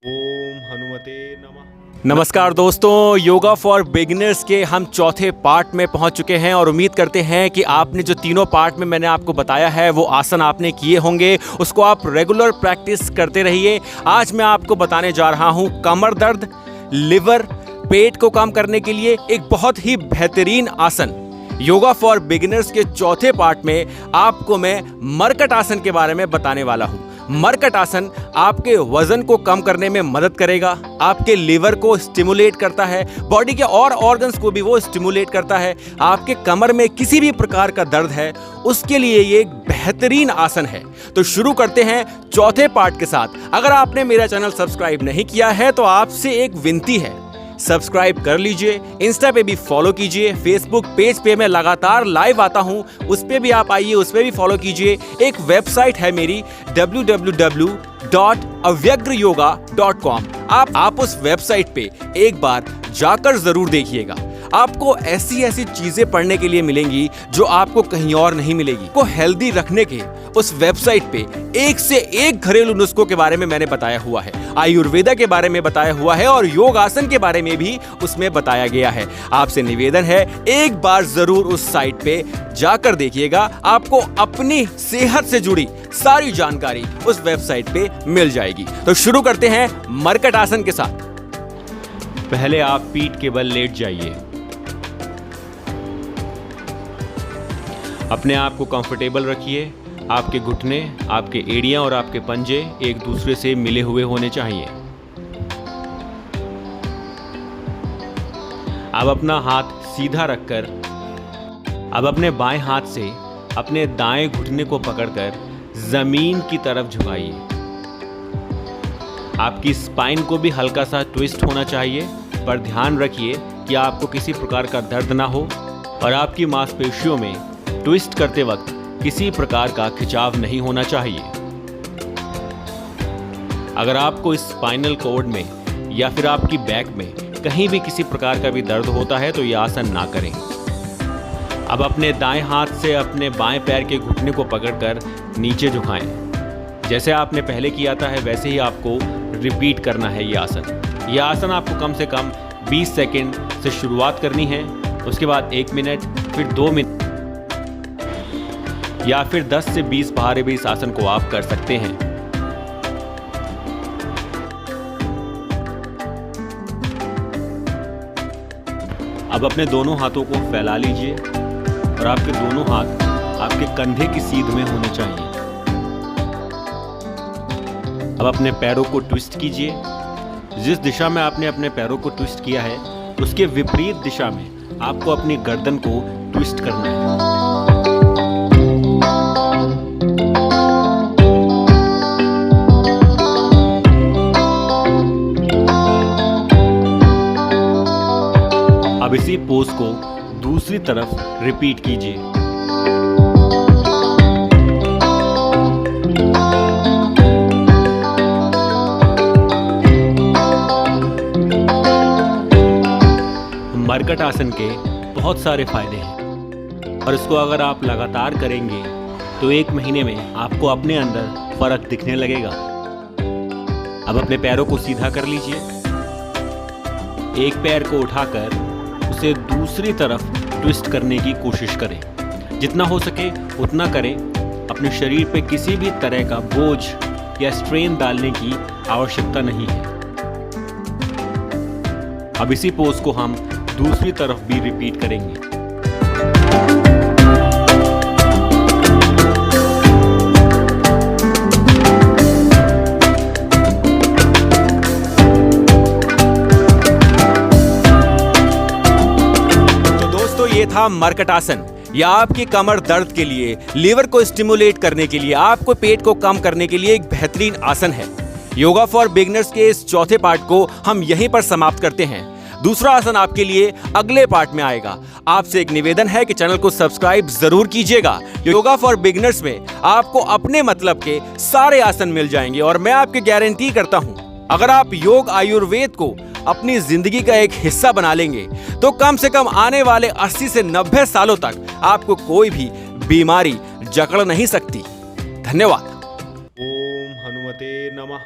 ओम हनुमते नमः। नमस्कार दोस्तों, योगा फॉर बिगिनर्स के हम चौथे पार्ट में पहुंच चुके हैं और उम्मीद करते हैं कि आपने जो तीनों पार्ट में मैंने आपको बताया है वो आसन आपने किए होंगे, उसको आप रेगुलर प्रैक्टिस करते रहिए। आज मैं आपको बताने जा रहा हूं कमर दर्द, लिवर, पेट को कम करने के लिए एक बहुत ही बेहतरीन आसन। योगा फॉर बिगिनर्स के चौथे पार्ट में आपको मैं मरकट आसन के बारे में बताने वाला हूं। मरकट आसन आपके वजन को कम करने में मदद करेगा, आपके लिवर को स्टिमुलेट करता है, बॉडी के और ऑर्गन्स को भी वो स्टिमुलेट करता है। आपके कमर में किसी भी प्रकार का दर्द है उसके लिए ये एक बेहतरीन आसन है। तो शुरू करते हैं चौथे पार्ट के साथ। अगर आपने मेरा चैनल सब्सक्राइब नहीं किया है तो आपसे एक विनती है, सब्सक्राइब कर लीजिए, इंस्टा पे भी फॉलो कीजिए, फेसबुक पेज पे मैं लगातार लाइव आता हूं, उस पे भी आप आइए, उस पे भी फॉलो कीजिए। एक वेबसाइट है मेरी www.avyagrayoga.com। आप उस वेबसाइट पे एक बार जाकर जरूर देखिएगा। आपको ऐसी ऐसी चीजें पढ़ने के लिए मिलेंगी जो आपको कहीं और नहीं मिलेगी। को हेल्दी रखने के उस वेबसाइट पे एक से एक घरेलू नुस्खों के बारे में मैंने बताया हुआ है, आयुर्वेदा के बारे में बताया हुआ है और योगासन के बारे में भी उसमें बताया गया है। आपसे निवेदन है एक बार जरूर उस साइट पे जाकर देखिएगा, आपको अपनी सेहत से जुड़ी सारी जानकारी उस वेबसाइट पे मिल जाएगी। तो शुरू करते हैं मरकट आसन के साथ। पहले आप पीठ के बल लेट जाइए, अपने आप को कंफर्टेबल रखिए। आपके घुटने, आपके एड़ियां और आपके पंजे एक दूसरे से मिले हुए होने चाहिए। अब अपना हाथ सीधा रखकर अब अपने बाएं हाथ से अपने दाएं घुटने को पकड़कर जमीन की तरफ झुकाइए। आपकी स्पाइन को भी हल्का सा ट्विस्ट होना चाहिए, पर ध्यान रखिए कि आपको किसी प्रकार का दर्द ना हो और आपकी मांसपेशियों में ट्विस्ट करते वक्त किसी प्रकार का खिंचाव नहीं होना चाहिए। अगर आपको स्पाइनल कॉर्ड में या फिर आपकी बैक में कहीं भी किसी प्रकार का भी दर्द होता है तो यह आसन ना करें। अब अपने दाएं हाथ से अपने बाएं पैर के घुटने को पकड़कर नीचे झुकाएं। जैसे आपने पहले किया था है वैसे ही आपको रिपीट करना है ये आसन। यह आसन आपको कम से कम 20 सेकेंड से शुरुआत करनी है, उसके बाद 1 मिनट, फिर 2 मिनट या फिर 10 से 20 बार भी इस आसन को आप कर सकते हैं। अब अपने दोनों हाथों को फैला लीजिए और आपके दोनों हाथ आपके कंधे की सीध में होने चाहिए। अब अपने पैरों को ट्विस्ट कीजिए। जिस दिशा में आपने अपने पैरों को ट्विस्ट किया है उसके विपरीत दिशा में आपको अपनी गर्दन को ट्विस्ट करना है। अब इसी पोज को दूसरी तरफ रिपीट कीजिए। मरकट आसन के बहुत सारे फायदे हैं और इसको अगर आप लगातार करेंगे तो 1 महीने में आपको अपने अंदर फर्क दिखने लगेगा। अब अपने पैरों को सीधा कर लीजिए। एक पैर को उठाकर उसे दूसरी तरफ ट्विस्ट करने की कोशिश करें। जितना हो सके उतना करें। अपने शरीर पे किसी भी तरह का बोझ या स्ट्रेन डालने की आवश्यकता नहीं है। अब इसी पोज को हम दूसरी तरफ भी रिपीट करेंगे। तो दोस्तों, ये था मरकट आसन। यह आपकी कमर दर्द के लिए, लीवर को स्टिमुलेट करने के लिए, आपको पेट को कम करने के लिए एक बेहतरीन आसन है। योगा फॉर बिगिनर्स के इस चौथे पार्ट को हम यहीं पर समाप्त करते हैं। दूसरा आसन आपके लिए अगले पार्ट में आएगा। आपसे एक निवेदन है कि चैनल को सब्सक्राइब जरूर कीजिएगा। योगा फॉर बिगिनर्स में आपको अपने मतलब के सारे आसन मिल जाएंगे और मैं आपकी गारंटी करता हूं, अगर आप योग आयुर्वेद को अपनी जिंदगी का एक हिस्सा बना लेंगे तो कम से कम आने वाले 80 से 90 सालों तक आपको कोई भी बीमारी जकड़ नहीं सकती। धन्यवाद। ओम हनुमते नमः।